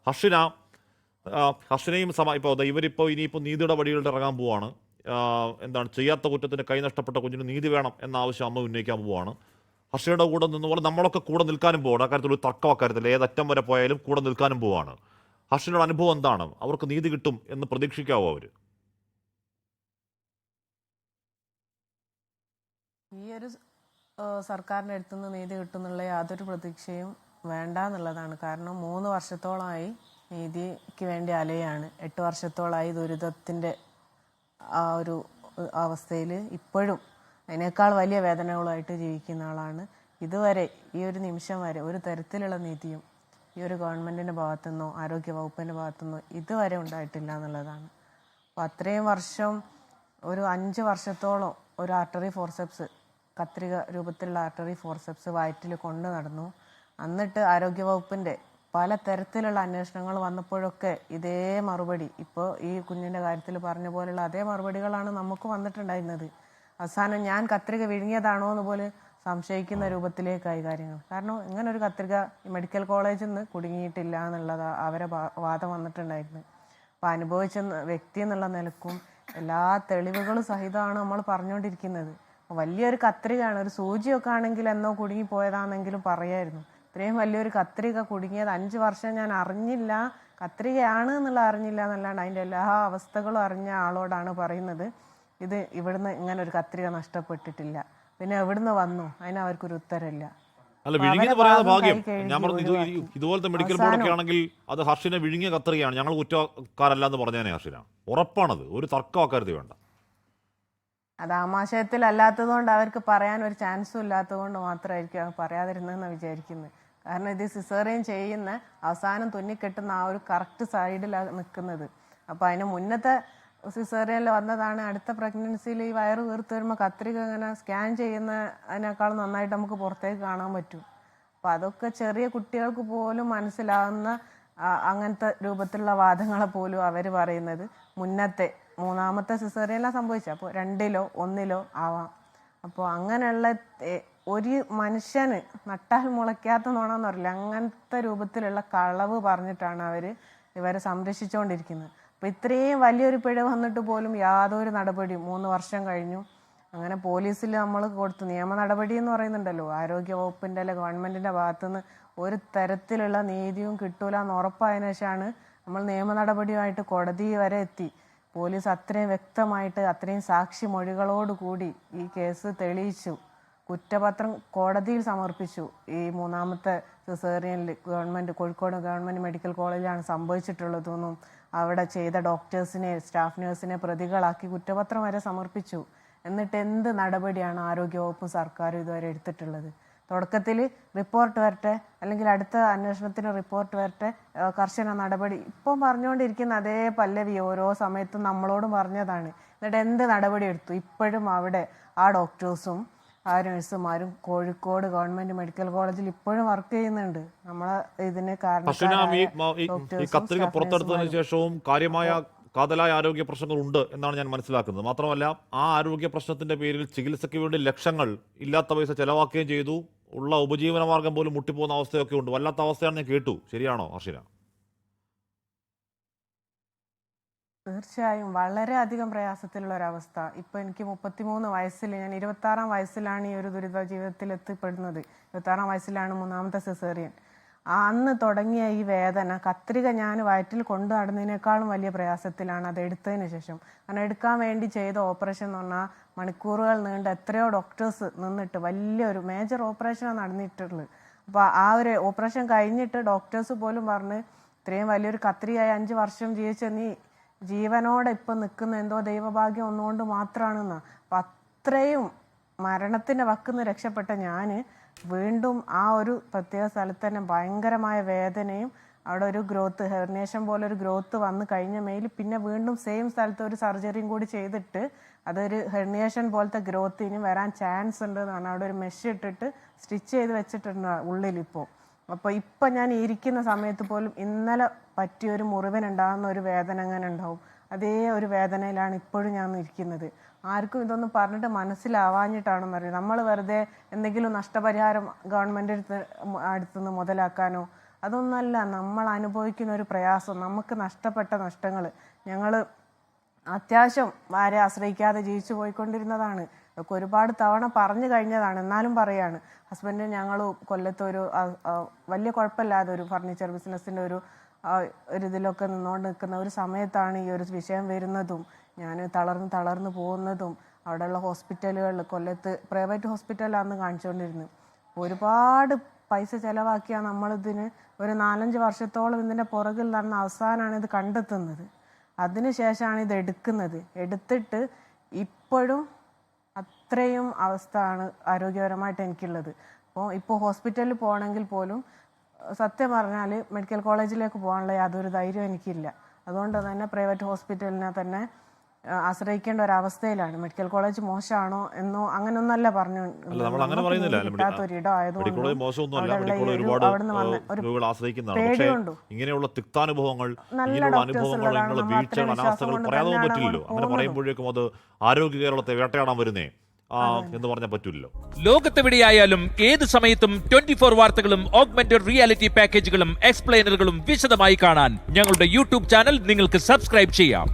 ഹർഷിന ഹർഷിനയും ഇപ്പോൾ ഇനിയിപ്പോൾ നീതിയുടെ വഴികളിൽ ഇറങ്ങാൻ പോവാണ്. എന്താണ് ചെയ്യാത്ത കുറ്റത്തിന് കൈ നഷ്ടപ്പെട്ട കുഞ്ഞിന് നീതി വേണം എന്ന ആവശ്യം അമ്മ ഉന്നയിക്കാൻ പോവാണ്. ഹർഷിനയുടെ കൂടെ നിന്നുപോലെ നമ്മളൊക്കെ കൂടെ നിൽക്കാനും പോവാണ്. അക്കാര്യത്തിൽ ഒരു തർക്കം അക്കാര്യത്തിൽ ഏതറ്റം വരെ പോയാലും കൂടെ നിൽക്കാനും പോവാണ്. ഹർഷിനയുടെ അനുഭവം എന്താണ്? അവർക്ക് നീതി കിട്ടും എന്ന് പ്രതീക്ഷിക്കാവോ അവർ? ഈ ഒരു സർക്കാരിൻ്റെ അടുത്തുനിന്ന് നീതി കിട്ടുന്നുള്ള യാതൊരു പ്രതീക്ഷയും വേണ്ട എന്നുള്ളതാണ്. കാരണം 3 വർഷത്തോളമായി നീതിക്ക് വേണ്ടി അലയാണ്. 8 വർഷത്തോളമായി ദുരിതത്തിൻ്റെ ആ ഒരു അവസ്ഥയിൽ ഇപ്പോഴും അതിനേക്കാൾ വലിയ വേദനകളുമായിട്ട് ജീവിക്കുന്ന ആളാണ്. ഇതുവരെ ഈ ഒരു നിമിഷം വരെ ഒരു തരത്തിലുള്ള നീതിയും ഈ ഒരു ഗവൺമെൻറ്റിൻ്റെ ഭാഗത്തുനിന്നോ ആരോഗ്യ വകുപ്പിൻ്റെ ഭാഗത്തുനിന്നോ ഇതുവരെ ഉണ്ടായിട്ടില്ല എന്നുള്ളതാണ്. അപ്പോൾ അത്രയും വർഷം ഒരു 5 വർഷത്തോളം ഒരു ആർട്ടറി ഫോർസെപ്സ്, കത്രിക രൂപത്തിലുള്ള ആർട്ടറി ഫോർസെപ്സ് വയറ്റിൽ കൊണ്ടു നടന്നു. എന്നിട്ട് ആരോഗ്യവകുപ്പിൻ്റെ പല തരത്തിലുള്ള അന്വേഷണങ്ങൾ വന്നപ്പോഴൊക്കെ ഇതേ മറുപടി, ഇപ്പോൾ ഈ കുഞ്ഞിൻ്റെ കാര്യത്തിൽ പറഞ്ഞ പോലെയുള്ള അതേ മറുപടികളാണ് നമുക്ക് വന്നിട്ടുണ്ടായിരുന്നത്. അവസാനം ഞാൻ കത്രിക വിഴുങ്ങിയതാണോ എന്ന് പോലും സംശയിക്കുന്ന രൂപത്തിലേക്കായി കാര്യങ്ങൾ. കാരണം ഇങ്ങനെ ഒരു കത്രിക മെഡിക്കൽ കോളേജിൽ നിന്ന് കുടുങ്ങിയിട്ടില്ല എന്നുള്ളത് അവരെ വാദം വന്നിട്ടുണ്ടായിരുന്നു. അപ്പോൾ അനുഭവിച്ച വ്യക്തി എന്നുള്ള നിലക്കും എല്ലാ തെളിവുകളും സഹിതമാണ് നമ്മൾ പറഞ്ഞുകൊണ്ടിരിക്കുന്നത്. വലിയൊരു കത്രികയാണ്, ഒരു സൂചിയൊക്കെ ആണെങ്കിൽ എന്നോ കുടുങ്ങിപ്പോയതാണെങ്കിലും പറയായിരുന്നു. ഇത്രയും വലിയൊരു കത്രിക കുടുങ്ങിയത് 5 വർഷം ഞാൻ അറിഞ്ഞില്ല, കത്രികയാണ് എന്നുള്ള അറിഞ്ഞില്ല എന്നല്ലാണ്ട് അതിൻ്റെ എല്ലാ അവസ്ഥകളും അറിഞ്ഞ ആളോടാണ് പറയുന്നത് ഇത് ഇവിടുന്ന് ഇങ്ങനെ ഒരു കത്രിക നഷ്ടപ്പെട്ടിട്ടില്ല, പിന്നെ എവിടുന്ന് വന്നു, അതിന് അവർക്കൊരു ഉത്തരമില്ല. അല്ല, വിഴുങ്ങിയെന്ന് പറയാതെ ഭാഗ്യം. ഞാൻ പറഞ്ഞു ഇതുപോലത്തെ മെഡിക്കൽ ബോർഡൊക്കെ ആണെങ്കിൽ അത് ഹർഷിനെ വിഴുങ്ങിയ കത്രികയാണ്, ഞങ്ങൾ കുറ്റക്കാരല്ല എന്ന് പറഞ്ഞേനെ ഹർഷിന. ഉറപ്പാണത്, ഒരു തർക്കമാക്കരുത് വേണ്ട. അത് ആമാശയത്തിലല്ലാത്തത് കൊണ്ട് അവർക്ക് പറയാൻ ഒരു ചാൻസും ഇല്ലാത്തത് കൊണ്ട് മാത്രമായിരിക്കും അവർ പറയാതിരുന്നതെന്ന് വിചാരിക്കുന്നത്. കാരണം ഇത് സിസേറിയൻ ചെയ്യുന്ന അവസാനം തുന്നിക്കെട്ടുന്ന ആ ഒരു കറക്റ്റ് സൈഡിലാണ് നിൽക്കുന്നത്. അപ്പോൾ അതിന് മുന്നത്തെ സിസേറിയനിൽ വന്നതാണ്. അടുത്ത പ്രഗ്നൻസിയിൽ ഈ വയറ് വീർത്ത് വരുമ്പോൾ കത്രിക ഇങ്ങനെ സ്കാൻ ചെയ്യുന്നതിനേക്കാൾ നന്നായിട്ട് നമുക്ക് പുറത്തേക്ക് കാണാൻ പറ്റും. അപ്പോൾ അതൊക്കെ ചെറിയ കുട്ടികൾക്ക് പോലും മനസ്സിലാവുന്ന അങ്ങനത്തെ രൂപത്തിലുള്ള വാദങ്ങളെ പോലും അവർ പറയുന്നത് മുന്നത്തെ 3ാമത്തെ സിസേറിയനിലാണ് സംഭവിച്ചത്. അപ്പോൾ 2ലോ 1ലോ ആവാം. അപ്പോൾ അങ്ങനെയുള്ള ഒരു മനുഷ്യന് നട്ടാൽ മുളയ്ക്കാത്ത നോണമെന്ന് പറയില്ല, അങ്ങനത്തെ രൂപത്തിലുള്ള കളവ് പറഞ്ഞിട്ടാണ് ഇവരെ സംരക്ഷിച്ചുകൊണ്ടിരിക്കുന്നത്. അപ്പോൾ ഇത്രയും വലിയൊരു പിഴ വന്നിട്ട് പോലും യാതൊരു നടപടിയും 3 വർഷം കഴിഞ്ഞു. അങ്ങനെ പോലീസിൽ നമ്മൾ കൊടുത്തു. നിയമ നടപടി എന്ന് പറയുന്നുണ്ടല്ലോ, ആരോഗ്യ വകുപ്പിൻ്റെ അല്ലെ ഗവൺമെൻറ്റിൻ്റെ ഭാഗത്തുനിന്ന് ഒരു തരത്തിലുള്ള നീതിയും കിട്ടൂല എന്ന് ഉറപ്പായതിനു ശേഷമാണ് നമ്മൾ നിയമ നടപടിയുമായിട്ട് കോടതി വരെ എത്തി. പോലീസ് അത്രയും വ്യക്തമായിട്ട് അത്രയും സാക്ഷി മൊഴികളോടുകൂടി ഈ കേസ് തെളിയിച്ചു. കുറ്റപത്രം കോടതിയിൽ സമർപ്പിച്ചു. ഈ 3ാമത്തെ സിസേറിയനിൽ കോഴിക്കോട് ഗവൺമെൻറ് മെഡിക്കൽ കോളേജിലാണ് സംഭവിച്ചിട്ടുള്ളതെന്നും അവിടെ ചെയ്ത ഡോക്ടേഴ്സിനെ സ്റ്റാഫ് നേഴ്സിനെ പ്രതികളാക്കി കുറ്റപത്രം വരെ സമർപ്പിച്ചു. എന്നിട്ട് എന്ത് നടപടിയാണ് ആരോഗ്യവകുപ്പും സർക്കാരും ഇതുവരെ എടുത്തിട്ടുള്ളത്? തുടക്കത്തിൽ റിപ്പോർട്ട് വരട്ടെ, അല്ലെങ്കിൽ അടുത്ത അന്വേഷണത്തിന് റിപ്പോർട്ട് വരട്ടെ, കർശന നടപടി. ഇപ്പം പറഞ്ഞുകൊണ്ടിരിക്കുന്ന അതേ പല്ലവി ഓരോ സമയത്തും നമ്മളോടും പറഞ്ഞതാണ്. എന്നിട്ട് എന്ത് നടപടി എടുത്തു? ഇപ്പോഴും അവിടെ ആ ഡോക്ടേഴ്സും ആ നഴ്സുമാരും കോഴിക്കോട് ഗവൺമെന്റ് മെഡിക്കൽ കോളേജിൽ ഇപ്പോഴും വർക്ക് ചെയ്യുന്നുണ്ട്. നമ്മളെ ഇതിന് കാരണം കത്രിക പുറത്തെടുത്തതിനു ശേഷവും കാര്യമായ കാതലായ ആരോഗ്യ പ്രശ്നങ്ങൾ ഉണ്ട് എന്നാണ് ഞാൻ മനസ്സിലാക്കുന്നത്. മാത്രമല്ല, ആ ആരോഗ്യ പ്രശ്നത്തിന്റെ പേരിൽ ചികിത്സയ്ക്ക് വേണ്ടി ലക്ഷങ്ങൾ ഇല്ലാത്ത പൈസ ചെലവാക്കുകയും ചെയ്തു. ഉള്ള ഉപജീവന മാർഗം പോലും മുട്ടിപ്പോകുന്ന അവസ്ഥയൊക്കെ ഉണ്ട്. വല്ലാത്ത അവസ്ഥയാണ് ഞാൻ കേട്ടു. ശരിയാണോ ഹർഷിന? തീർച്ചയായും വളരെയധികം പ്രയാസത്തിലുള്ള ഒരവസ്ഥ. ഇപ്പം എനിക്ക് 33 വയസ്സിൽ, ഞാൻ 26ാം വയസ്സിലാണ് ഈ ഒരു ദുരിത ജീവിതത്തിൽ എത്തിപ്പെടുന്നത്. 26ാം വയസ്സിലാണ് 3ാമത്തെ സിസേറിയൻ. അന്ന് തുടങ്ങിയ ഈ വേദന, കത്രിക ഞാൻ വയറ്റിൽ കൊണ്ടു നടന്നതിനേക്കാളും വലിയ പ്രയാസത്തിലാണ് അത് എടുത്തതിന് ശേഷം. കാരണം എടുക്കാൻ വേണ്ടി ചെയ്ത ഓപ്പറേഷൻ എന്ന് പറഞ്ഞാൽ മണിക്കൂറുകൾ നീണ്ട എത്രയോ ഡോക്ടേഴ്സ് നിന്നിട്ട് വലിയൊരു മേജർ ഓപ്പറേഷനാണ് നടന്നിട്ടുള്ളത്. അപ്പോൾ ആ ഒരു ഓപ്പറേഷൻ കഴിഞ്ഞിട്ട് ഡോക്ടേഴ്സ് പോലും പറഞ്ഞ് ഇത്രയും വലിയൊരു കത്രികയായി 5 വർഷം ജീവിച്ച നീ ജീവനോടെ ഇപ്പം നിൽക്കുന്ന എന്തോ ദൈവഭാഗ്യം ഒന്നുകൊണ്ട് മാത്രമാണെന്നാണ്. അപ്പം അത്രയും മരണത്തിൻ്റെ വക്കിന്ന് രക്ഷപ്പെട്ട ഞാൻ വീണ്ടും ആ ഒരു പ്രത്യേക സ്ഥലത്ത് തന്നെ ഭയങ്കരമായ വേദനയും, അവിടെ ഒരു ഗ്രോത്ത്, ഹെർണിയേഷൻ പോലെ ഒരു ഗ്രോത്ത് വന്ന് കഴിഞ്ഞ മെയിൽ പിന്നെ വീണ്ടും സെയിം സ്ഥലത്ത് ഒരു സർജറിയും കൂടി ചെയ്തിട്ട് അതൊരു ഹെർണിയേഷൻ പോലത്തെ ഗ്രോത്ത് ഇനി വരാൻ ചാൻസ് ഉണ്ട് എന്നാണ്. അവിടെ ഒരു മെഷ് ഇട്ടിട്ട് സ്റ്റിച്ച് ചെയ്ത് വെച്ചിട്ടുണ്ട് ഉള്ളിലിപ്പോൾ. അപ്പോൾ ഇപ്പം ഞാൻ ഇരിക്കുന്ന സമയത്ത് പോലും ഇന്നലെ പറ്റിയൊരു മുറിവിനുണ്ടാകുന്ന ഒരു വേദന അങ്ങനെ ഉണ്ടാവും. അതേ ഒരു വേദനയിലാണ് ഇപ്പോഴും ഞാൻ ഇരിക്കുന്നത്. ആർക്കും ഇതൊന്നും പറഞ്ഞിട്ട് മനസ്സിലാവാഞ്ഞിട്ടാണെന്ന് അറിയാം. നമ്മൾ വെറുതെ എന്തെങ്കിലും നഷ്ടപരിഹാരം ഗവൺമെൻറ് അടുത്തുനിന്ന് മുതലാക്കാനോ അതൊന്നല്ല, നമ്മൾ അനുഭവിക്കുന്ന ഒരു പ്രയാസം, നമുക്ക് നഷ്ടപ്പെട്ട നഷ്ടങ്ങൾ. ഞങ്ങൾ അത്യാവശ്യം ആരെ ആശ്രയിക്കാതെ ജീവിച്ചു പോയിക്കൊണ്ടിരുന്നതാണ്. ഒക്കെ ഒരുപാട് തവണ പറഞ്ഞു കഴിഞ്ഞതാണ്, എന്നാലും പറയാണ്. ഹസ്ബൻഡ് ഞങ്ങൾ കൊല്ലത്തൊരു വലിയ കുഴപ്പമില്ലാതെ ഒരു ഫർണിച്ചർ ബിസിനസ്സിൻ്റെ ഒരു ഇതിലൊക്കെ നിന്നുകൊണ്ട് നിൽക്കുന്ന ഒരു സമയത്താണ് ഈ ഒരു വിഷയം വരുന്നതും ഞാൻ തളർന്ന് പോകുന്നതും. അവിടെയുള്ള ഹോസ്പിറ്റലുകളിൽ, കൊല്ലത്ത് പ്രൈവറ്റ് ഹോസ്പിറ്റലാണ് കാണിച്ചുകൊണ്ടിരുന്നത്. ഒരുപാട് പൈസ ചിലവാക്കിയാണ് നമ്മളിതിന് ഒരു 4-5 വർഷത്തോളം ഇതിൻ്റെ പുറകിൽ നടന്ന അവസാനമാണ് ഇത് കണ്ടെത്തുന്നത്. അതിനുശേഷമാണ് ഇത് എടുത്തിട്ട് ഇപ്പോഴും അത്രയും അവസ്ഥയാണ് ആരോഗ്യപരമായിട്ട് എനിക്കുള്ളത്. ഇപ്പോൾ ഹോസ്പിറ്റലിൽ പോകണമെങ്കിൽ പോലും സത്യം പറഞ്ഞാൽ മെഡിക്കൽ കോളേജിലേക്ക് പോകാനുള്ള യാതൊരു ധൈര്യം എനിക്കില്ല. അതുകൊണ്ട് തന്നെ പ്രൈവറ്റ് ഹോസ്പിറ്റലിനെ തന്നെ ആശ്രയിക്കേണ്ട ഒരു അവസ്ഥയിലാണ്. മെഡിക്കൽ കോളേജ് മോശമാണോ എന്നോ അങ്ങനൊന്നല്ല പറഞ്ഞു, കിട്ടാത്തൊരിടം ആയതുകൊണ്ട് പേടിയുണ്ടോ. ഇങ്ങനെയുള്ള തിക്താനുഭവങ്ങൾ, ഇങ്ങനെയുള്ള അനുഭവങ്ങൾ, ഇങ്ങനെയുള്ള വീഴ്ചകൾ, അനാസ്ഥകൾ പറയാതെ പറ്റില്ലല്ലോ. അങ്ങനെ പറയുമ്പോഴേക്കും അത് ആരോഗ്യ കേരളത്തെ വേട്ടയാടാൻ വരുന്നേ എന്ന് പറഞ്ഞാൽ പറ്റില്ലല്ലോ. ലോകത്തെവിടെയായാലും ഏത് സമയത്തും 24 വാർത്തകളും ഓഗ്മെന്റഡ് റിയാലിറ്റി പാക്കേജുകളും എക്സ്പ്ലെയിനറുകളും വിശദമായി കാണാൻ ഞങ്ങളുടെ യൂട്യൂബ് ചാനൽ നിങ്ങൾക്ക് സബ്സ്ക്രൈബ് ചെയ്യാം.